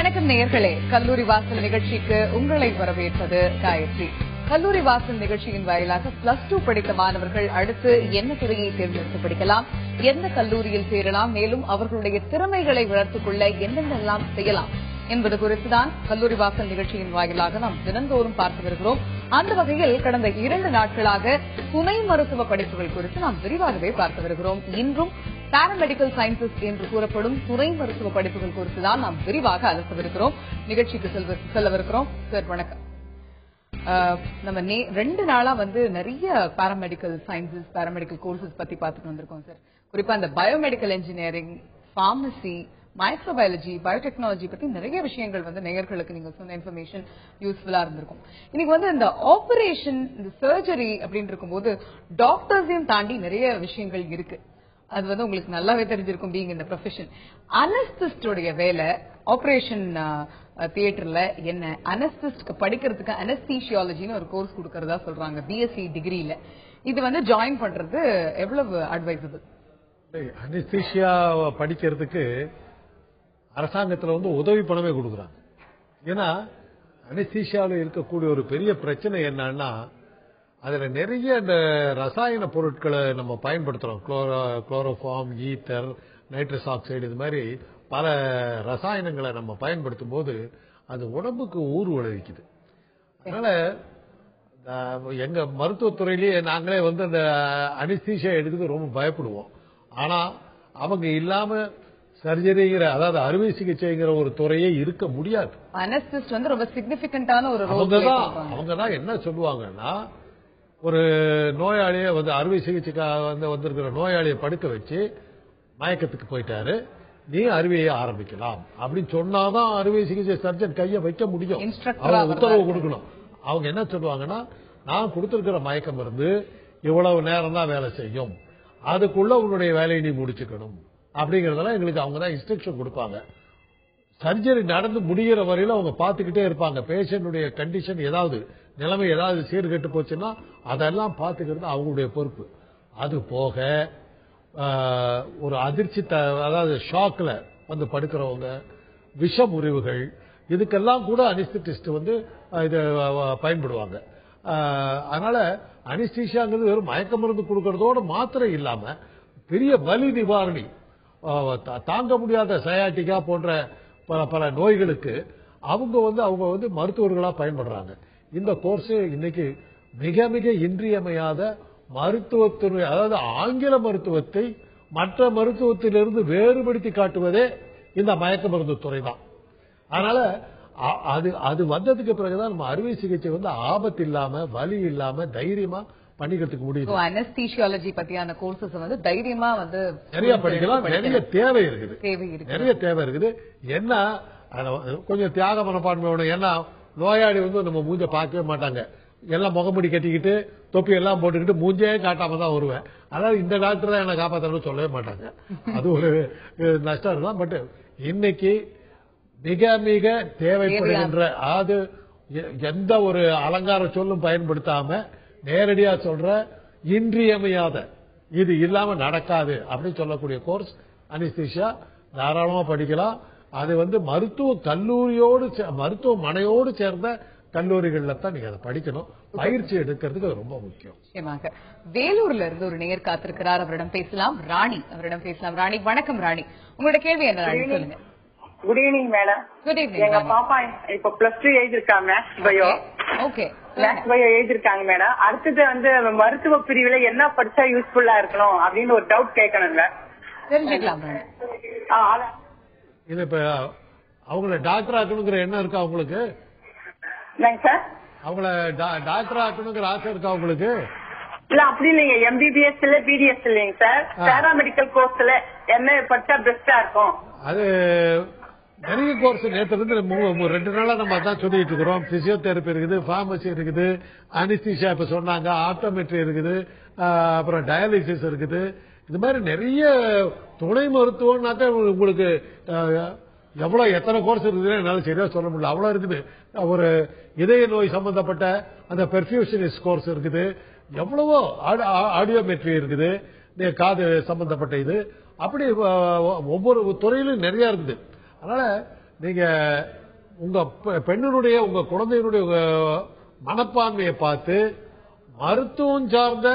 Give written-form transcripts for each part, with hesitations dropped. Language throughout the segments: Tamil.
வணக்கம் நேயர்களே, கல்லூரி வாசல் நிகழ்ச்சிக்கு உங்களை வரவேற்பது காயத்ரி. கல்லூரி வாசல் நிகழ்ச்சியின் வாயிலாக +2 படித்த மாணவர்கள் அடுத்து என்ன துறையை தேர்ந்தெடுத்து படிக்கலாம், எந்த கல்லூரியில் சேரலாம், மேலும் அவர்களுடைய திறமைகளை வளர்த்துக் கொள்ள என்னென்னலாம் செய்யலாம் என்பது குறித்துதான் கல்லூரி வாசல் நிகழ்ச்சியின் வாயிலாக நாம் தினந்தோறும் பார்த்து வருகிறோம். அந்த வகையில் கடந்த 2 நாட்களாக துணை மருத்துவ படிப்புகள் குறித்து நாம் விரிவாகவே பார்த்து வருகிறோம். இன்றும் பாராமெடிக்கல் சயின்சஸ் என்று கூறப்படும் துணை மருத்துவ படிப்புகள் குறித்துதான் நாம் விரிவாக அலசவிருக்கிறோம். நிகழ்ச்சிக்கு செல்லவிருக்கிறோம். சார் வணக்கம். நம்ம 2 நாளா நிறைய பாராமெடிக்கல் சயின்சஸ், பாராமெடிக்கல் கோர்சஸ் பத்தி பார்த்துட்டு வந்திருக்கோம் சார். குறிப்பா அந்த biomedical engineering, pharmacy, microbiology, biotechnology பத்தி நிறைய விஷயங்கள் நேயர்களுக்கு நீங்க சொன்ன இன்ஃபர்மேஷன் யூஸ்ஃபுல்லா இருந்திருக்கும். இன்னைக்கு இந்த ஆபரேஷன், இந்த சர்ஜரி அப்படின்னு இருக்கும்போது டாக்டர்ஸையும் தாண்டி நிறைய விஷயங்கள் இருக்கு. அது உங்களுக்கு நல்லாவே தெரிஞ்சிருக்கும், பீயிங் இந்த ப்ரொஃபஷன். அனஸ்திஸ்டோடைய வேலை ஆபரேஷன் தியேட்டர்ல என்ன, அனஸ்திஸ்ட் படிக்கிறதுக்கு அனஸ்தீசியாலஜின்னு ஒரு கோர்ஸ் கொடுக்கறதா சொல்றாங்க பிஎஸ்சி டிகிரியில. இது ஜாயின் பண்றது எவ்வளவு அட்வைசபிள்? அனஸ்தீசியா படிக்கிறதுக்கு அரசாங்கத்தில் உதவி பணமே கொடுக்குறாங்க. ஏன்னா அனஸ்தீசியாவில் இருக்கக்கூடிய ஒரு பெரிய பிரச்சனை என்னன்னா, அதுல நிறைய இந்த ரசாயன பொருட்களை நம்ம பயன்படுத்துறோம். குளோரோஃபார்ம், ஈத்தர், நைட்ரஸ் ஆக்சைடு, இது மாதிரி பல ரசாயனங்களை நம்ம பயன்படுத்தும் போது அது உடம்புக்கு ஊறு விளைவிக்குது. அதனால எங்க மருத்துவத்துறையிலேயே நாங்களே அந்த அனஸ்தீசியா எடுக்கிறது ரொம்ப பயப்படுவோம். ஆனா அவங்க இல்லாம சர்ஜரிங்கிற, அதாவது அறுவை சிகிச்சைங்கிற ஒரு துறையே இருக்க முடியாது. அனஸ்திஸ்ட் ரொம்ப சிக்னிபிகன்டான ஒரு அவங்கதான் என்ன சொல்லுவாங்கன்னா, ஒரு நோயாளியை அறுவை சிகிச்சைக்காக வந்திருக்கிற நோயாளியை படுக்க வச்சு மயக்கத்துக்கு போயிட்டாரு, நீ அறுவையை ஆரம்பிக்கலாம் அப்படின்னு சொன்னாதான் அறுவை சிகிச்சை சர்ஜன் கையை வைக்க முடியும். அவங்க உத்தரவு கொடுக்கணும். அவங்க என்ன சொல்லுவாங்கன்னா, நான் கொடுத்திருக்கிற மயக்கம் இருந்து இவ்வளவு நேரம் தான் வேலை செய்யும், அதுக்குள்ள உன்னுடைய வேலையை நீ முடிச்சுக்கணும் அப்படிங்கறதெல்லாம் எங்களுக்கு அவங்க தான் இன்ஸ்ட்ரக்ஷன் கொடுப்பாங்க. சர்ஜரி நடந்து முடிகிற வரையில அவங்க பார்த்துக்கிட்டே இருப்பாங்க. பேஷண்டுடைய கண்டிஷன் ஏதாவது, நிலைமை ஏதாவது சீர்கெட்டு போச்சுன்னா அதெல்லாம் பார்த்துக்கிறது அவங்களுடைய பொறுப்பு. அது போக ஒரு அதிர்ச்சி, அதாவது ஷாக்ல படுக்கிறவங்க, விஷ முறிவுகள், இதுக்கெல்லாம் கூட அனஸ்தெட்டிஸ்ட் இதை பயன்படுவாங்க. அதனால அனஸ்தீசியாங்கிறது வெறும் மயக்க மருந்து கொடுக்கறதோட மாத்திரம் இல்லாம பெரிய வலி நிவாரணி, தாங்க முடியாத சயாட்டிக்கா போன்ற பல நோய்களுக்கு அவங்க மருத்துவர்களா பயன்படுறாங்க. இந்த கோர்ஸ் இன்னைக்கு மிக மிக இன்றியமையாத மருத்துவத்துறை, அதாவது ஆங்கில மருத்துவத்தை மற்ற மருத்துவத்திலிருந்து வேறுபடுத்தி காட்டுவதே இந்த மயக்க மருந்து துறை தான். அதனால அது வந்ததுக்கு பிறகுதான் நம்ம அறுவை சிகிச்சை ஆபத்து இல்லாம, வலி இல்லாம தைரியமா பண்ணிக்கிறதுக்கு முடியும். அனஸ்தீசியாலஜி பத்தியான கோர்சஸ் தைரியமா நிறைய படிக்கலாம். நிறைய தேவை இருக்குது, நிறைய தேவை இருக்குது. என்ன கொஞ்சம் தியாக மனப்பான்மை வேணும். ஏன்னா நோயாளி நம்ம மூஞ்ச பார்க்கவே மாட்டாங்க, எல்லாம் முகமுடி கட்டிக்கிட்டு தொப்பி எல்லாம் போட்டுக்கிட்டு மூஞ்சே காட்டாம தான் வருவேன். அதாவது இந்த டாக்டர் தான் என்ன காப்பாற்றணும் சொல்லவே மாட்டாங்க. அது ஒரு நஷ்டம் தான். பட் இன்னைக்கு மிக மிக தேவைப்படுகின்ற, அது எந்த ஒரு அலங்கார சொல்லும் பயன்படுத்தாம நேரடியா சொல்ற, இன்றியமையாத, இது இல்லாம நடக்காது அப்படின்னு சொல்லக்கூடிய கோர்ஸ் அனஸ்தீசியா. தாராளமா படிக்கலாம். அது மருத்துவ கல்லூரியோடு, மருத்துவமனையோடு சேர்ந்த கல்லூரிகள்ல தான் நீங்க அதை படிக்கணும். பயிற்சி எடுக்கிறதுக்கு அது ரொம்ப முக்கியம். வேலூர்ல இருந்து ஒரு நேயர் காத்திருக்கிறார், அவரிடம் பேசலாம். ராணி, அவரிடம் பேசலாம். ராணி வணக்கம். ராணி, உங்களோட கேள்வி என்ன? ராணி சொல்லுங்க. Good evening madam. Good evening. எங்க பாப்பா இப்ப +2 எழுதிருக்கா, maths bio. Okay, maths bio எழுதிருக்காங்க மேடம். அடுத்தது மருத்துவ பிரிவுல என்ன படிச்சா யூஸ்ஃபுல்லா இருக்கணும் அப்படின்னு ஒரு டவுட் கேட்கணுங்க. தெரிஞ்சுக்கலாம். இது இப்ப அவங்கள டாக்டர் ஆக்கணுங்கிற எண்ணம் இருக்கா அவங்களுக்கு? சார், அவங்கள டாக்டர் ஆக்கணுங்கிற ஆசை இருக்கா அவங்களுக்கு? இல்ல அப்படி இல்லைங்க. MBBS இல்ல BDS இல்லைங்க சார். பாராமெடிக்கல் கோர்ஸ்ல என்ன படிச்சா பெஸ்டா இருக்கும்? அது நிறைய கோர்ஸ் நேற்று 2 நாளா நம்ம அதான் சொல்லிட்டு இருக்கிறோம். பிசியோதெரபி இருக்குது, பார்மசி இருக்குது, அனஸ்தீசியா இப்ப சொன்னாங்க, ஆப்டோமெட்ரி இருக்குது, அப்புறம் டயாலிசிஸ் இருக்குது. இது மாதிரி நிறைய துணை மருத்துவம்னாக்க உங்களுக்கு எத்தனை கோர்ஸ் இருக்குதுன்னு என்னால சரியா சொல்ல முடியல. அவ்வளவு இருக்குது. ஒரு இதய நோய் சம்பந்தப்பட்ட அந்த பெர்ஃபியூஷனிஸ்ட் கோர்ஸ் இருக்குது, எவ்வளவோ ஆடியோமெட்ரி இருக்குது, காது சம்பந்தப்பட்ட இது, அப்படி ஒவ்வொரு துறையிலும் நிறைய இருக்குது. அதனால நீங்க உங்க பெண்ணினுடைய உங்க குழந்தையினுடைய மனப்பான்மையை பார்த்து மருத்துவம் சார்ந்த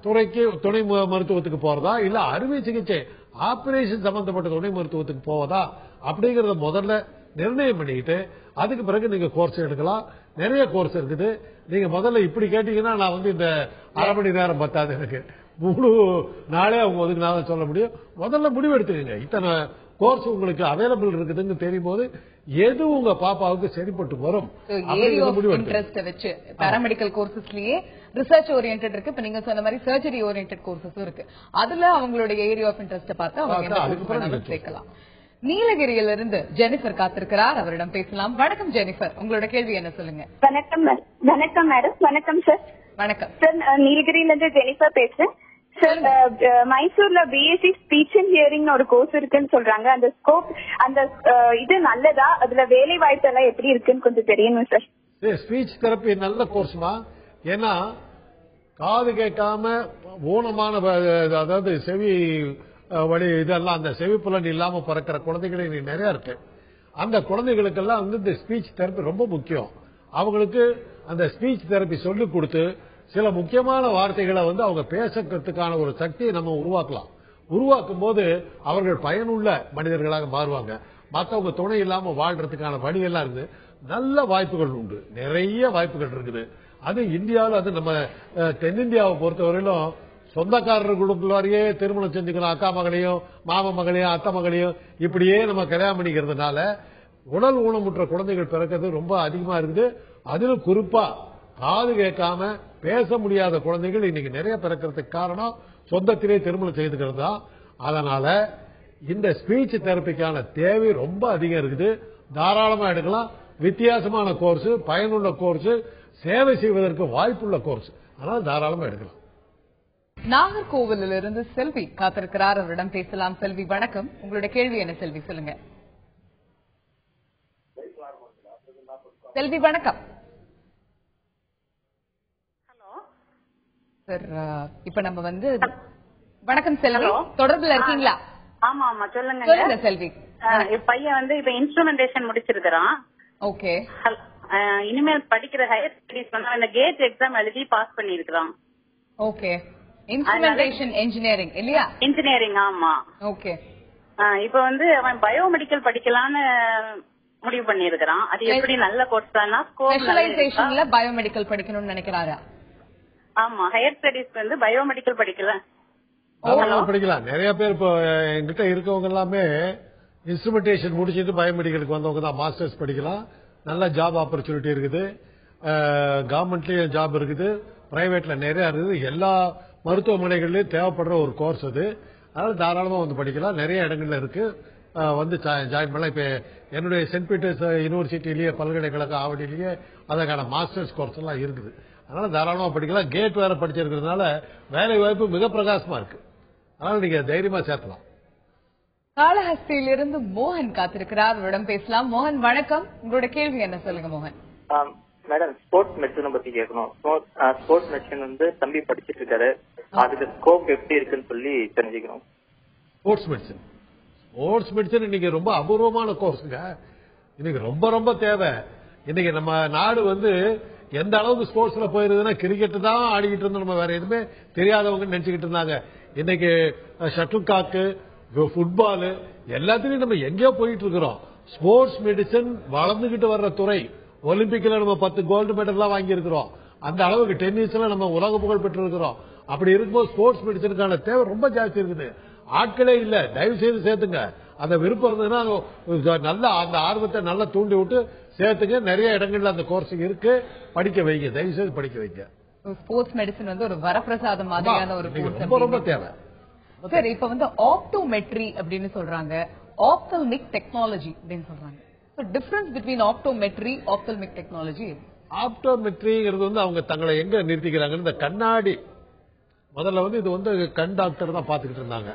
துறைக்கு துணை மருத்துவத்துக்கு போறதா இல்ல அறுவை சிகிச்சை ஆபரேஷன் சம்பந்தப்பட்ட துணை மருத்துவத்துக்கு போவதா அப்படிங்கறத முதல்ல நிர்ணயம் பண்ணிக்கிட்டு அதுக்கு பிறகு நீங்க கோர்ஸ் எடுக்கலாம். நிறைய கோர்ஸ் இருக்குது. நீங்க முதல்ல இப்படி கேட்டீங்கன்னா நான் வந்து இந்த அரை மணி நேரம் பத்தாது, எனக்கு முழு நாளே அவங்க ஒதுக்குனாதான் சொல்ல முடியும். முதல்ல முடிவு எடுத்துக்கங்க. இத்தனை கோர்ஸ் உங்களுக்கு அவைலபிள் இருக்குதுன்னு தெரியும் போது எது உங்க பாப்பாவுக்கு சரிப்பட்டு வரும் வச்சு பாராமெடிக்கல் கோர்சஸ்லயே ரிசர்ச் ஓரியன்ட் இருக்கு. இப்ப நீங்க சொன்ன மாதிரி சர்ஜரி ஓரியன்ட் கோர்சஸும் இருக்கு. அதுல அவங்களுடைய ஏரியா ஆஃப் இன்ட்ரெஸ்ட் பார்த்து அவங்க சேர்க்கலாம். நீலகிரியிலிருந்து ஜெனிஃபர் காத்திருக்கிறார், அவரிடம் பேசலாம். வணக்கம் ஜெனிஃபர், உங்களோட கேள்வி என்ன சொல்லுங்க. வணக்கம் மேடம். வணக்கம் சார். வணக்கம் சார், நீலகிரியிலிருந்து ஜெனிஃபர் பேசுறேன் சார். மைசூர்ல பிஎஸ்சி ஸ்பீச் அண்ட் ஹியரிங் ஒரு கோர்ஸ் இருக்குன்னு சொல்றாங்க. அந்த ஸ்கோப் அந்த இது நல்லதா? அதுல வேலை வாய்ப்பு எல்லாம் எப்படி இருக்குன்னு கொஞ்சம் தெரியணும் சார். ஸ்பீச் தெரப்பி நல்ல கோர்ஸ்மா. ஏன்னா காது கேட்காம ஊனமான அதாவது செவி வழி இதெல்லாம் அந்த செவிப்புலன் இல்லாம பிறக்கிற குழந்தைகள் நிறைய இருக்கு. அந்த குழந்தைகளுக்கெல்லாம் வந்து இந்த ஸ்பீச் தெரப்பி ரொம்ப முக்கியம். அவங்களுக்கு அந்த ஸ்பீச் தெரப்பி சொல்லிக் கொடுத்து சில முக்கியமான வார்த்தைகளை வந்து அவங்க பேசுறதுக்கான ஒரு சக்தியை நம்ம உருவாக்கலாம். உருவாக்கும் போது அவர்கள் பயனுள்ள மனிதர்களாக மாறுவாங்க. மற்றவங்க துணை இல்லாம வாழ்றதுக்கான வழியெல்லாம் இருக்கு. நல்ல வாய்ப்புகள் உண்டு, நிறைய வாய்ப்புகள் இருக்குது. அது இந்தியாவில் அது நம்ம தென்னிந்தியாவை பொறுத்தவரையிலும் சொந்தக்காரர்களுக்குள்ளாரையே திருமணம் செஞ்சுக்கணும். அக்கா மகளையும் மாம மகளையும் அத்தை மகளையும் இப்படியே நம்ம கல்யாணம் பண்ணிக்கிறதுனால உடல் ஊனமுற்ற குழந்தைகள் பிறக்கிறது ரொம்ப அதிகமா இருக்குது. அதிலும் குறிப்பா காது கேட்காம பேச முடியாத குழந்தைகள் இன்னைக்கு நிறைய பிறக்கிறதுக்கு காரணம் சொந்தத்திலே திருமணம் செய்துக்கிறது தான். அதனால இந்த ஸ்பீச் தெரப்பிக்கான தேவை ரொம்ப அதிகம் இருக்குது. தாராளமா எடுக்கலாம். வித்தியாசமான கோர்ஸ், பயனுள்ள கோர்ஸ், சேவை செய்வதற்கு வாய்ப்புள்ள கோர்ஸ். அதனால தாராளமா எடுக்கலாம். நாகர்கோவிலிருந்து செல்வி காத்திருக்கிறார், அவரிடம் பேசலாம். செல்வி வணக்கம், உங்களுடைய கேள்வி என்ன செல்வி சொல்லுங்க. செல்வி வணக்கம். ஹலோ சார், இப்ப நம்ம வந்து வணக்கம் செல்வி, தொடர்புல இருக்கீங்களா? ஆமா ஆமா சொல்லுங்க செல்வி. பையன் வந்து இப்ப இன்ஸ்ட்ருமெண்டேஷன் முடிச்சிருக்கிறான். ஓகே. இனிமேல் படிக்கிற ஹையர் ஸ்டடீஸ் வந்து அந்த கேட் எக்ஸாம் எழுதி பாஸ் பண்ணிருக்கான். ஓகே. இன்ஸ்ட்ருமெண்டேஷன் இன்ஜினியரிங் இல்லையா? இன்ஜினியரிங், ஆமா. ஓகே. இப்ப வந்து அவன் பயோமெடிக்கல் படிக்கலான்னு முடிவு பண்ணிருக்கான். அது எப்படி நல்ல கோர்ஸ் தானா? ஸ்பெஷலைசேஷன்ல பயோமெடிக்கல் படிக்கணும்னு நினைக்கிறாரா? ஆமா, ஹையர் ஸ்டடீஸ் வந்து பயோமெடிக்கல் படிக்கலாம். நிறைய பேர் இப்போ என்கிட்ட இருக்கவங்க எல்லாமே இன்ஸ்ட்ருமெண்டேஷன் முடிச்சிட்டு பயோமெடிக்கலுக்கு வந்தவங்க தான். மாஸ்டர்ஸ் படிக்கலாம். நல்ல ஜாப் ஆப்பர்ச்சுனிட்டி இருக்குது. கவர்மெண்ட்லயும் ஜாப் இருக்குது, பிரைவேட்ல நிறைய இருக்குது. எல்லா மருத்துவமனைகள்லயும் தேவைப்படுற ஒரு கோர்ஸ் அது. அதனால தாராளமா வந்து படிக்கலாம். நிறைய இடங்கள்ல இருக்கு, வந்து ஜாயின் பண்ணலாம். இப்ப என்னுடைய சென்ட் பீட்டர்ஸ் யூனிவர்சிட்டிலேயே பல்கலைக்கழக ஆவடியிலேயே அதற்கான மாஸ்டர்ஸ் கோர்ஸ் எல்லாம் இருக்குது. அதனால தாராளமா படிக்கலாம். கேட் வேற படிச்சிருக்கிறதுனால வேலை வாய்ப்பு மிக பிரகாசமா இருக்கு. அதனால நீங்க தைரியமா சேர்த்தலாம். காளஹஸ்தியிலிருந்து மோகன் காத்திருக்கிறார், அவரிடம் பேசலாம். மோகன் வணக்கம், உங்களோட கேள்வி என்ன சொல்லுங்க மோகன். மேடம், ஸ்போர்ட்ஸ் மெடிசன் பத்தி கேட்கணும். ஸ்போர்ட்ஸ் மெடிசன் வந்து தம்பி படிச்சிட்டு இருக்காரு, அதுக்கு ஸ்கோப் எப்படி இருக்குன்னு சொல்லி தெரிஞ்சுக்கணும். ஸ்போர்ட்ஸ் மெடிசன் இன்னைக்கு ரொம்ப அபூர்வமான கோர்ஸுங்க. இன்னைக்கு ரொம்ப ரொம்ப தேவை. இன்னைக்கு நம்ம நாடு வந்து எந்த அளவுக்கு ஸ்போர்ட்ஸ்ல போயிருதுன்னா கிரிக்கெட் தான் ஆடிக்கிட்டு இருந்தோம், நம்ம வேற எதுவுமே தெரியாதவங்க நினைச்சுக்கிட்டு இருந்தாங்க. இன்னைக்கு ஷட்டில் காக்கு, ஃபுட்பால் எல்லாத்திலையும் நம்ம எங்கேயோ போயிட்டு இருக்கிறோம். ஸ்போர்ட்ஸ் மெடிசன் வளர்ந்துகிட்டு வர்ற துறை. ஒலிம்பிக்ல நம்ம 10 கோல்டு மெடல் எல்லாம் வாங்கி இருக்கிறோம். அந்த அளவுக்கு டென்னிஸ்ல நம்ம உலக புகழ் பெற்று இருக்கிறோம். அப்படி இருக்கும்போது ஸ்போர்ட்ஸ் மெடிசனுக்கான தேவை ரொம்ப ஜாஸ்தி இருக்குது. ஆட்களே இல்ல, தயவு செய்து சேர்த்துங்க. அந்த விருப்பம் இருந்ததுன்னா நல்ல அந்த ஆர்வத்தை நல்லா தூண்டி விட்டு சேர்த்துங்க. நிறைய இடங்கள்ல அந்த கோர்ஸ் இருக்கு, படிக்க வைங்க, தயவு செய்து படிக்க வைங்க. ஸ்போர்ட்ஸ் மெடிசன் வந்து ஒரு வரப்பிரசாதம் மாதிரியான ஒரு ரொம்ப ரொம்ப தேவை. சரி, இப்ப வந்து ஆப்டோமெட்ரி அப்படின்னு சொல்றாங்க, ஆப்தல்மிக் டெக்னாலஜி அப்படின்னு சொல்றாங்க. Difference between optometry, ophthalmic technology. ஆப்டோமெட்ரிங்கிறது வந்து அவங்க தங்களை எங்க நிறுத்திக்கிறாங்க, இந்த கண்ணாடி. முதல்ல வந்து இது வந்து கண் டாக்டர் தான் பாத்துக்கிட்டு இருந்தாங்க.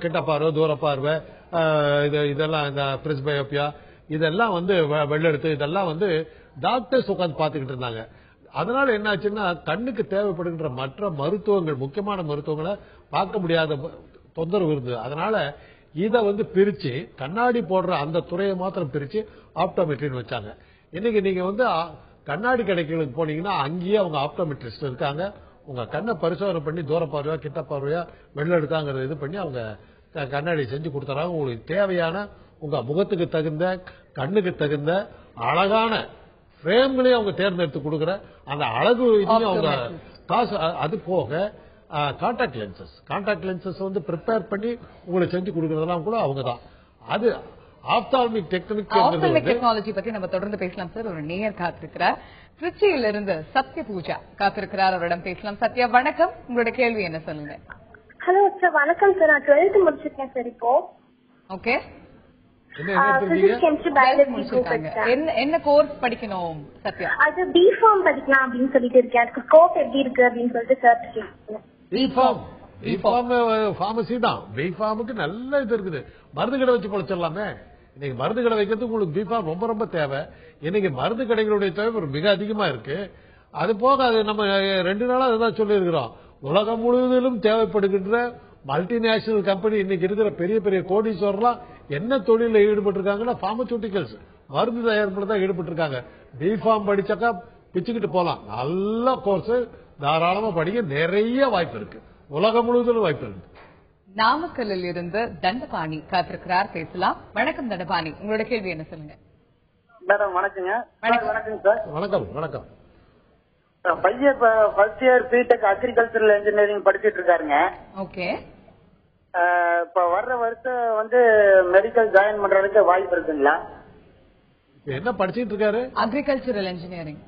கிட்ட பார்வை, தூர பார்வை, இதெல்லாம் இந்த பிரிஸ்பயோபியா இதெல்லாம் வந்து வெள்ளெடுத்து இதெல்லாம் வந்து டாக்டர்ஸ் உட்காந்து பாத்துக்கிட்டு இருந்தாங்க. அதனால என்னாச்சுன்னா கண்ணுக்கு தேவைப்படுகின்ற மற்ற மருத்துவங்கள், முக்கியமான மருத்துவங்களை பார்க்க முடியாத தொந்தரவு இருந்தது. அதனால இதை வந்து பிரிச்சு கண்ணாடி போடுற அந்த துறையை மாத்திரம் பிரிச்சு ஆப்டோமெட்ரின்னு வச்சாங்க. இன்னைக்கு நீங்க வந்து கண்ணாடி கடைகளுக்கு போனீங்கன்னா அங்கேயே அவங்க ஆப்டோமெட்ரிஸ்ட் இருக்காங்க. உங்க கண்ணை பரிசோதனை பண்ணி தூர பார்வையா கிட்ட பார்வையா வெள்ள எடுத்தாங்கிறது இது பண்ணி அவங்க கண்ணாடி செஞ்சு கொடுத்துறாங்க. உங்களுக்கு தேவையான உங்க முகத்துக்கு தகுந்த கண்ணுக்கு தகுந்த அழகான பிரேம்களையும் அவங்க தேர்ந்தெடுத்து கொடுக்குற அந்த அழகு இதையும் அவங்க காசு. அது போக கான்டாக்ட் லென்சஸ் வந்து ப்ரிப்பேர் பண்ணி உங்களுக்கு செஞ்சு கொடுக்கறதெல்லாம் கூட அவங்க தான். அது ஆப்தால்மிக் டெக்னாலஜி பத்தி நம்ம தொடர்ந்து பேசலாம் சார். ஒரு நேயர் காத்திருக்கிறார், திருச்சியிலிருந்து சத்ய பூஜா காத்திருக்கிறார், அவரிடம் பேசலாம். சத்யா வணக்கம், உங்களோட கேள்வி என்ன சொல்லுங்க. ஹலோ சார், வணக்கம் சார். நான் 12th முடிச்சிருக்கேன் சார். இப்போ ஓகே, என்ன கோர்ஸ் படிக்கணும் சத்யா? அது பிஃபார்ம் படிக்கலாம் அப்படின்னு சொல்லிட்டு இருக்கேன். அதுக்கு ஸ்கோப் எப்படி இருக்கு அப்படின்னு சொல்லிட்டு சார் கேட்கிறேன். பிஃபார்ம் பார்மசி தான். பிஃபார்முக்கு நல்ல இது இருக்குது. மருந்து கடை வச்சு பழச்சிடலாமே. இன்னைக்கு மருந்து கடை வைக்கிறதுக்கு உங்களுக்கு பிஃபார்ம் ரொம்ப ரொம்ப தேவை. இன்னைக்கு மருந்து கடைகளுடைய தேவை மிக அதிகமா இருக்கு. அது போக அது நம்ம 2 நாளா அதுதான் சொல்லி இருக்கிறோம். உலகம் முழுவதிலும் தேவைப்படுகின்ற மல்டிநேஷனல் கம்பெனி இன்னைக்கு இருக்கிற பெரிய பெரிய கோடீஸ்வரர்லாம் என்ன தொழில ஈடுபட்டு இருக்காங்கன்னா பார்மசூட்டிகல்ஸ் மருந்து தயாரிப்புல தான் ஈடுபட்டு இருக்காங்க. பிஃபார்ம் படிச்சாக்கா பிச்சுக்கிட்டு போலாம். நல்ல கோர்ஸ், தாராளமா படிக்க நிறைய வாய்ப்பு இருக்கு. உலகம் முழுவதிலும் வாய்ப்பு இருக்கு. நாமக்கல்லில் இருந்து தண்டபாணி காத்திருக்கிறார், பேசலாம். வணக்கம் தண்டபாணி, உங்களோட கேள்வி என்ன சொல்லுங்க. மேடம் வணக்கங்க. வணக்கம் சார். வணக்கம் வணக்கம். பையன் first year BTech agricultural engineering படிச்சிட்டு இருக்காருங்க. ஓகே. இப்ப வர்ற வருஷம் வந்து மெடிக்கல் ஜாயின் பண்றதுக்கு வாய்ப்பு இருக்குங்களா? என்ன படிச்சிட்டு இருக்காரு? அக்ரிகல்ச்சரல் இன்ஜினியரிங்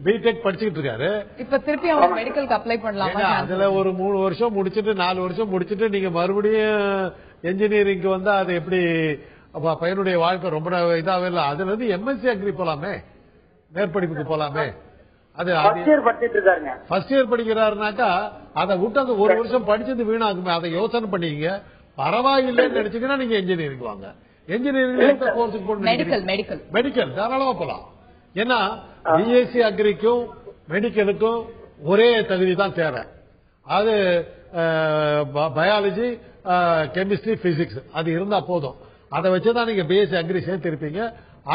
பிடெக் படிச்சுட்டு இருக்காரு. இப்ப திருப்பி அவங்க மெடிக்கலுக்கு அப்ளை பண்ணலாமா? அதுல ஒரு 3 வருஷம் முடிச்சிட்டு 4 வருஷம் முடிச்சிட்டு நீங்க மறுபடியும் என்ஜினியரிங்க்கு வந்தா அது எப்படி பையனுடைய வாழ்க்கை ரொம்ப இதாவே இல்ல. அதுல இருந்து எம்எஸ்சி அக்ரி போலாமே, மேற்படிப்புக்கு போலாமே. அது ஃபர்ஸ்ட் இயர் படிக்கிறாருனாக்கா அதை விட்டு அந்த 1 வருஷம் படிச்சது வீணாக்குமே. அதை யோசனை பண்ணிக்கங்க. பரவாயில்லைன்னு நினைச்சீங்கன்னா நீங்க என்ஜினியரிங் வாங்க. என்ஜினியரிங் கோர்ஸுக்கு போட்டு மெடிக்கல் தாராளமா போலாம். ஏன்னா பிஎஸ்சி அக்ரிக்கும் மெடிக்கலுக்கும் ஒரே தகுதி தான் தேவை. அது பயாலஜி, கெமிஸ்ட்ரி, பிசிக்ஸ் அது இருந்தா போதும். அதை வச்சுதான் நீங்க பிஎஸ்சி அக்ரி சேர்த்திருப்பீங்க.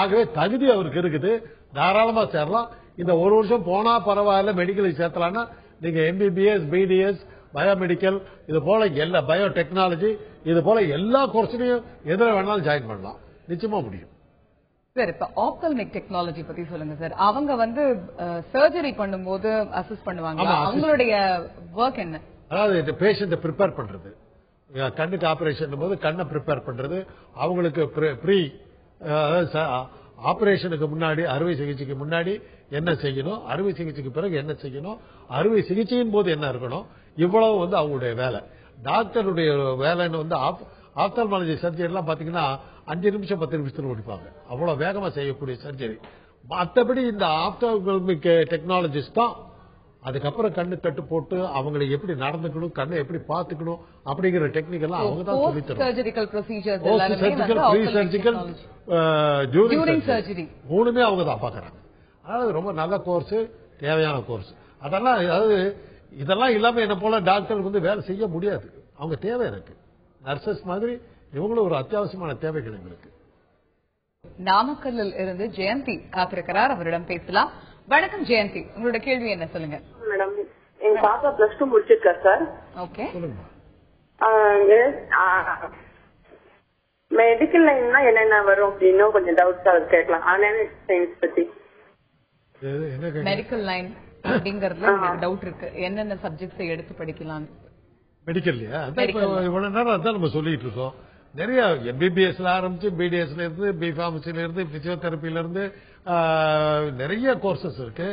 ஆகவே தகுதி அவருக்கு இருக்குது, தாராளமா சேரலாம். இந்த 1 வருஷம் போனா பரவாயில்ல, மெடிக்கலுக்கு சேர்த்தலாம்னா நீங்க எம்பிபிஎஸ், பிடிஎஸ், பயோமெடிக்கல், இது போல எல்லா பயோடெக்னாலஜி, இது போல எல்லா கோர்ஸ்லயும் எதுல வேணாலும் ஜாயின் பண்ணலாம். நிச்சயமா முடியும். சார், இப்ப ஆப்தல்மிக் டெக்னாலஜி பத்தி சொல்லுங்க சார். அவங்க வந்து சர்ஜரி பண்ணும்போது அசிஸ்ட் பண்ணுவாங்க. அவங்களுடைய ஒர்க் என்ன? அதாவது பேஷண்ட ப்ரிப்பேர் பண்றது, கண்ணுக்கு ஆபரேஷன் போது கண்ணை ப்ரிப்பேர் பண்றது, அவங்களுக்கு ப்ரீ ஆபரேஷனுக்கு முன்னாடி, அறுவை சிகிச்சைக்கு முன்னாடி என்ன செய்யணும், அறுவை சிகிச்சைக்கு பிறகு என்ன செய்யணும், அறுவை சிகிச்சையின் போது என்ன இருக்கணும், இவ்வளவு வந்து அவங்களுடைய வேலை. டாக்டருடைய வேலைன்னு வந்து ஆப்தால்மாலஜி சர்ஜரி எல்லாம் பாத்தீங்கன்னா 5 நிமிஷம் 10 நிமிஷத்துல முடிப்பாங்க. அவ்வளவு வேகமா செய்யக்கூடிய சர்ஜரி. மற்றபடி இந்த ஆப்தால்மிக் டெக்னாலஜிஸ்ட் தான் அதுக்கப்புறம் கண்ணு கட்டு போட்டு அவங்களை எப்படி நடந்துக்கணும், கண்ணை எப்படி பாத்துக்கணும் அப்படிங்கிற டெக்னிக் எல்லாம் அவங்க தான் சொல்லி தருவாங்க. Surgical procedures, pre surgical, during surgery மூணுமே அவங்க தான் பாக்குறாங்க. அதாவது ரொம்ப நல்ல கோர்ஸ், தேவையான கோர்ஸ். அதெல்லாம் அதாவது இதெல்லாம் இல்லாம என்ன போல டாக்டர் வந்து வேலை செய்ய முடியாது. அவங்க தேவை எனக்கு நர்சஸ் மாதிரி இவங்களும் ஒரு அத்தியாவசியமான தேவைகள் எங்களுக்கு. நாமக்கல்லில் இருந்து ஜெயந்தி காத்திருக்கிறார், அவரிடம் பேசலாம். வணக்கம் ஜெயந்தி, உங்களோட கேள்வி என்ன சொல்லுங்க. மேடம், எங்க பாப்பா +2 முடிச்சிருக்கா சார். ஓகே. மெடிக்கல் லைன்னா என்னென்ன வரும் அப்படின்னு கொஞ்சம் டவுட்ஸா கேட்கலாம். ஆன்லைன் சயின்ஸ் பத்தி. மெடிக்கல் லைன் அப்படிங்கறதுல எனக்கு டவுட் இருக்கு. என்னென்ன சப்ஜெக்ட்ஸ் எடுத்து படிக்கலாம் மெடிக்கல்லையா? இவ்வளவு நேரம் அதான் நம்ம சொல்லிட்டு இருக்கோம். நிறைய எம்பிபிஎஸ்ல ஆரம்பிச்சு பிடிஎஸ்ல இருந்து, பிபார்மசில இருந்து, பிசியோதெரபில இருந்து நிறைய கோர்சஸ் இருக்கு.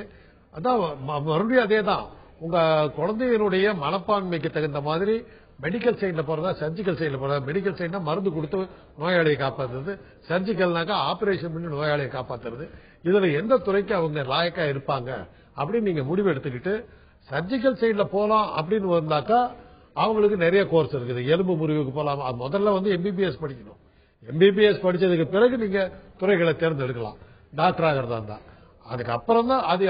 அதான் மறுபடியும் அதே தான். உங்க குழந்தைகளுடைய மனப்பான்மைக்கு தகுந்த மாதிரி மெடிக்கல் சைட்ல போறதா, சர்ஜிக்கல் சைட்ல போறதா. மெடிக்கல் சைட்னா மருந்து கொடுத்து நோயாளியை காப்பாத்துறது, சர்ஜிக்கல்னாக்கா ஆபரேஷன் பண்ணி நோயாளியை காப்பாத்துறது. இதுல எந்த துறைக்கு அவங்க லாயக்கா இருப்பாங்க அப்படின்னு நீங்க முடிவு எடுத்துக்கிட்டு சர்ஜிக்கல் சைட்ல போலாம் அப்படின்னு வந்தாக்கா அவங்களுக்கு நிறைய கோர்ஸ் இருக்குது. எலும்பு முறிவுக்கு போலாம். முதல்ல வந்து எம்பிபிஎஸ் படிக்கணும். எம்பிபிஎஸ் படிச்சதுக்கு பிறகு நீங்க துறைகளை தேர்ந்தெடுக்கலாம் டாக்டர் ஆகிறதா இருந்தா. அதுக்கப்புறம் தான் அது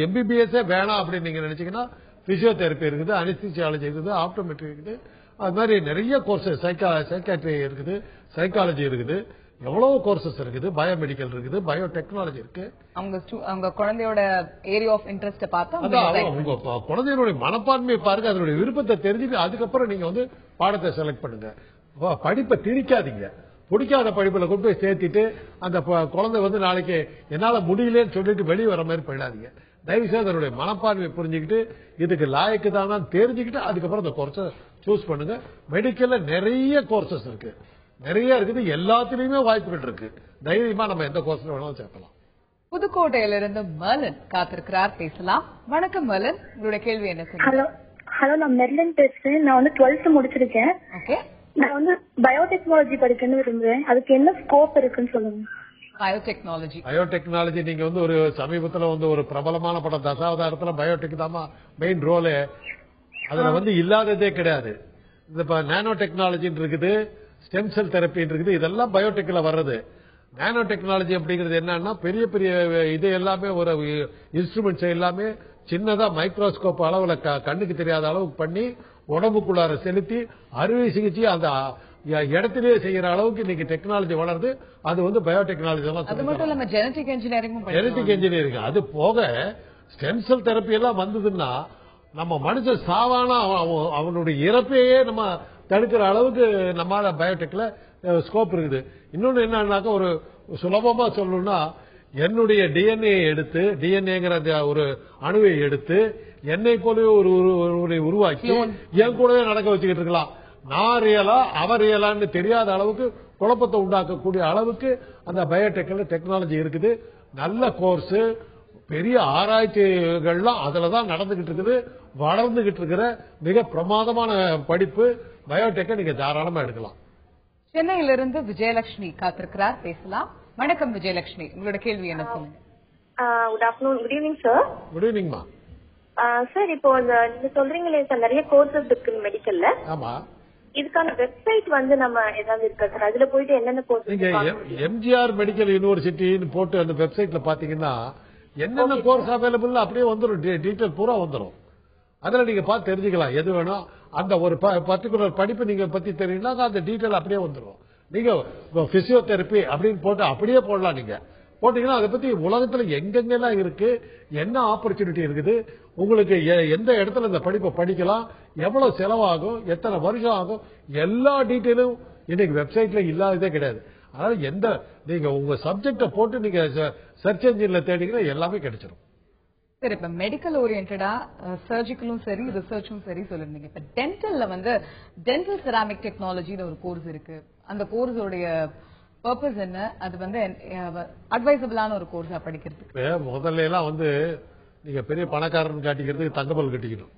எம்பிபிஎஸ் வேணாம் அப்படின்னு நீங்க நினைச்சீங்கன்னா பிசியோதெரபி இருக்குது, அனஸ்தீசியாலஜி இருக்குது, ஆப்டோமெட்ரி இருக்குது, அது மாதிரி நிறைய கோர்சஸ் சைக்காட்ரி இருக்குது, சைக்காலஜி இருக்குது, எவ்வளவு கோர்சஸ் இருக்குது, பயோமெடிக்கல் இருக்குது, பயோடெக்னாலஜி இருக்கு. அவங்க குழந்தையோட ஏரியா ஆஃப் இன்ட்ரெஸ்ட் பார்த்தா உங்க குழந்தையோட மனப்பான்மையை பாருங்க, அதனுடைய விருப்பத்தை தெரிஞ்சுட்டு அதுக்கப்புறம் நீங்க வந்து பாடத்தை செலக்ட் பண்ணுங்க. படிப்பை திணிக்காதீங்க. பிடிக்காத படிப்புல கொண்டு போய் சேர்த்திட்டு அந்த குழந்தை வந்து நாளைக்கு என்னால முடியலன்னு சொல்லிட்டு வெளியே வர மாதிரி போயிடாதீங்க. தயவுசெய்து அதனுடைய மனப்பான்மையை புரிஞ்சுக்கிட்டு இதுக்கு லாயக்கு தான் தெரிஞ்சுக்கிட்டு அதுக்கப்புறம் அந்த கோர்ஸை சூஸ் பண்ணுங்க. மெடிக்கல்ல நிறைய கோர்சஸ் இருக்கு, நிறைய இருக்குது, எல்லாத்திலயுமே வாய்ப்புகள் இருக்கு. தைரியமா நம்ம எந்த கோர்ஸ்ல வேணாலும் சேர்க்கலாம். புதுக்கோட்டையிலிருந்து மர்லன் காத்திருக்கிறார், பேசலாம். வணக்கம் மர்லன், உங்களுடைய கேள்வி என்ன? ஹலோ, நான் மெர்லின் பேசுறேன். நான் வந்து 12th முடிச்சிருக்கேன். ஓகே. நான் வந்து பயோடெக்னாலஜி படிக்கணும்னு விரும்புறேன். அதுக்கு என்ன ஸ்கோப் இருக்குன்னு சொல்லுங்க. பயோடெக்னாலஜி நீங்க வந்து ஒரு சமீபத்துல வந்து ஒரு பிரபலமான படம் தசாவதாரத்துல பயோடெக் தான் மெயின் ரோலு. அதுல வந்து இல்லாததே கிடையாது. இந்த நானோ டெக்னாலஜி இருக்குது, ஸ்டெம் செல் தெரப்பி இருக்குது, இதெல்லாம் பயோடெக்ல வர்றது. நானோ டெக்னாலஜி அப்படிங்கிறது என்னன்னா பெரிய பெரிய இது எல்லாமே ஒரு இன்ஸ்ட்ருமெண்ட்ஸ் எல்லாமே சின்னதா மைக்ரோஸ்கோப் அளவுல கண்ணுக்கு தெரியாத அளவுக்கு பண்ணி உடம்புக்குள்ளார செலுத்தி அறுவை சிகிச்சை அந்த இடத்திலேயே செய்யற அளவுக்கு இன்னைக்கு டெக்னாலஜி வளருது. அது வந்து பயோடெக்னாலஜி. அது மட்டும் இல்லாம ஜெனடிக் இன்ஜினியரிங் அது போக ஸ்டெம் செல் தெரப்பி எல்லாம் வந்ததுன்னா நம்ம மனுஷன் சாவானா அவனுடைய இறப்பையே நம்ம தடுக்கிற அளவுக்கு நம்மளால பயோடெக்ல ஸ்கோப் இருக்குது. இன்னொன்னு என்னன்னாக்க ஒரு சுலபமா சொல்லணும்னா என்னுடைய டிஎன்ஏ எடுத்து டிஎன்ஏங்கிற ஒரு அணுவை எடுத்து என்னை போலவே ஒரு உருவாக்கி என் கூடவே நடக்க வச்சுக்கிட்டு இருக்கலாம். நான் ரியலா அவர் ரியலான்னு தெரியாத அளவுக்கு குழப்பத்தை உண்டாக்கக்கூடிய அளவுக்கு அந்த பயோடெக்ல டெக்னாலஜி இருக்குது. நல்ல கோர்ஸ், பெரிய ஆராய்ச்சிகள்லாம் அதுலதான் நடந்துகிட்டு இருக்குது. வளர்ந்துகிட்டு இருக்கிற மிக பிரமாதமான படிப்பு பயோடெக். நீங்க தாராளமா எடுக்கலாம். சென்னையிலிருந்து விஜயலட்சுமி காத்திருக்கிறார், பேசலாம். வணக்கம் விஜயலட்சுமி, உங்களோட கேள்வி என்ன சொல்லுங்க. Good afternoon. Good evening sir. Good ஈவினிங்மா. சார், இப்போ நீங்க சொல்றீங்களே சார் நிறைய கோர்சஸ் இருக்கு மெடிக்கல்ல. ஆமா. இதுக்கான வெப்சைட் வந்து நம்ம ஏதாவது இருக்கா சார்? அதுல போயிட்டு என்னென்ன கோர்ஸ்? நீங்க எம்ஜிஆர் மெடிக்கல் யூனிவர்சிட்டின்னு போட்டு அந்த வெப்சைட்ல பாத்தீங்கன்னா என்னென்ன கோர்ஸ் அவைலபிள் அப்படியே வந்துடும், டீட்டெயில் பூரா வந்துடும். அதுல நீங்க பார்த்து தெரிஞ்சுக்கலாம் எது வேணும். அந்த ஒரு பர்டிகுலர் படிப்பு நீங்க பத்தி தெரியும்னா அந்த டீட்டெயில் அப்படியே வந்துடும். நீங்க பிசியோதெரப்பி அப்படின்னு போட்டு அப்படியே போடலாம். நீங்க போட்டீங்கன்னா அதை பத்தி உலகத்துல எங்கெங்கெல்லாம் இருக்கு, என்ன ஆப்பர்ச்சுனிட்டி இருக்குது, உங்களுக்கு எந்த இடத்துல இந்த படிப்பை படிக்கலாம், எவ்வளவு செலவாகும், எத்தனை வருஷம் ஆகும், எல்லா டீட்டெயிலும் இன்னைக்கு வெப்சைட்ல இல்லாததே கிடையாது. அதனால எந்த நீங்க உங்க சப்ஜெக்ட போட்டு நீங்க சர்ச் என்ஜின்ல தேடிங்கன்னா எல்லாமே கிடைச்சிடும். சரி, இப்ப மெடிக்கல் ஓரியன்டா சர்ஜிக்கலும் சரி ரிசர்ச்சும் சரி சொல்லிருந்தீங்க. இப்ப டென்டல்ல வந்து டென்டல் செராமிக் டெக்னாலஜின்னு ஒரு கோர்ஸ் இருக்கு. அந்த கோர்ஸோடைய பர்பஸ் என்ன? அது வந்து அட்வைசபிளான ஒரு கோர்ஸா படிக்கிறதுக்கு? முதல்ல எல்லாம் வந்து நீங்க பெரிய பணக்காரன் காட்டிக்கிறதுக்கு தங்கப்பல் கட்டிக்கணும்.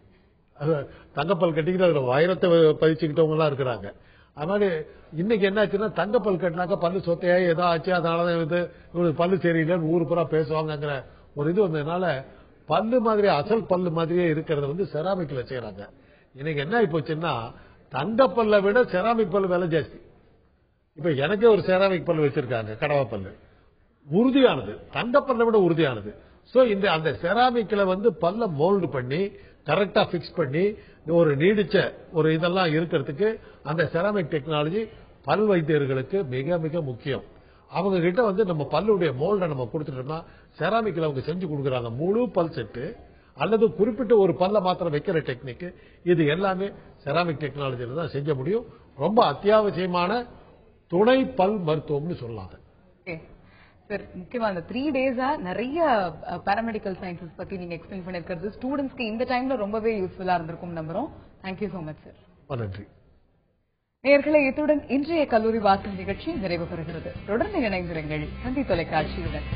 தங்கப்பல் கட்டிக்கிட்டு அதுல வைரத்தை பதிச்சுக்கிட்டவங்க எல்லாம் இருக்கிறாங்க. அதனால இன்னைக்கு என்னாச்சுன்னா தங்கப்பல் கட்டினாக்க பல்லு சொத்தையா ஏதோ ஆச்சு, அதனாலதான் இவங்களுக்கு பல்லு சரியில்லைன்னு ஊரு பூரா பேசுவாங்கிற ஒரு இது வந்ததுனால பல்லு மாதிரி அசல் பல்லு மாதிரியே இருக்கிறத வந்து செராமிக்ல செய்யறாங்க. இன்னைக்கு என்ன போச்சுன்னா தங்கப்பல்ல விட செராமிக் பல்லு விலை ஜாஸ்தி. இப்ப எனக்கே ஒரு செராமிக் பல்லு வச்சிருக்காங்க, கடவா பல்லு, உறுதியானது, தங்கப்பல்ல விட உறுதியானது. சோ இந்த அந்த செராமிக்ல வந்து பல்ல மோல்டு பண்ணி கரெக்டா பிக்ஸ் பண்ணி ஒரு நீடிச்ச ஒரு இதெல்லாம் இருக்கிறதுக்கு அந்த செராமிக் டெக்னாலஜி பல் வைத்தியர்களுக்கு மிக மிக முக்கியம். அவங்க கிட்ட வந்து நம்ம பல்லுடைய மோல்ட நம்ம கொடுத்துட்டோம்னா செராமிக்ல அவங்க செஞ்சு கொடுக்குறாங்க. முழு பல் செட்டு அல்லது குறிப்பிட்ட ஒரு பல்ல மாத்திரம் வைக்கிற டெக்னிக், இது எல்லாமே செராமிக் டெக்னாலஜியில தான் செஞ்ச முடியும். ரொம்ப அத்தியாவசியமான துணை பல் மருத்துவம்னு சொல்லலாம். சார், முக்கியமா அந்த 3 டேஸா நிறைய பாராமெடிக்கல் சயின்சஸ் பத்தி நீங்க எக்ஸ்பிளைன் பண்ணிருக்கிறது ஸ்டூடெண்ட்ஸ்க்கு இந்த டைம்ல ரொம்பவே யூஸ்ஃபுல்லா இருந்திருக்கும் நம்புறோம். Thank you so much sir. நன்றி. நேயர்களே, இத்துடன் இன்றைய கல்லூரி வாசல் நிகழ்ச்சி நிறைவு பெறுகிறது. தொடர்ந்து இணைந்திருங்கள் தந்தி தொலைக்காட்சியுடன்.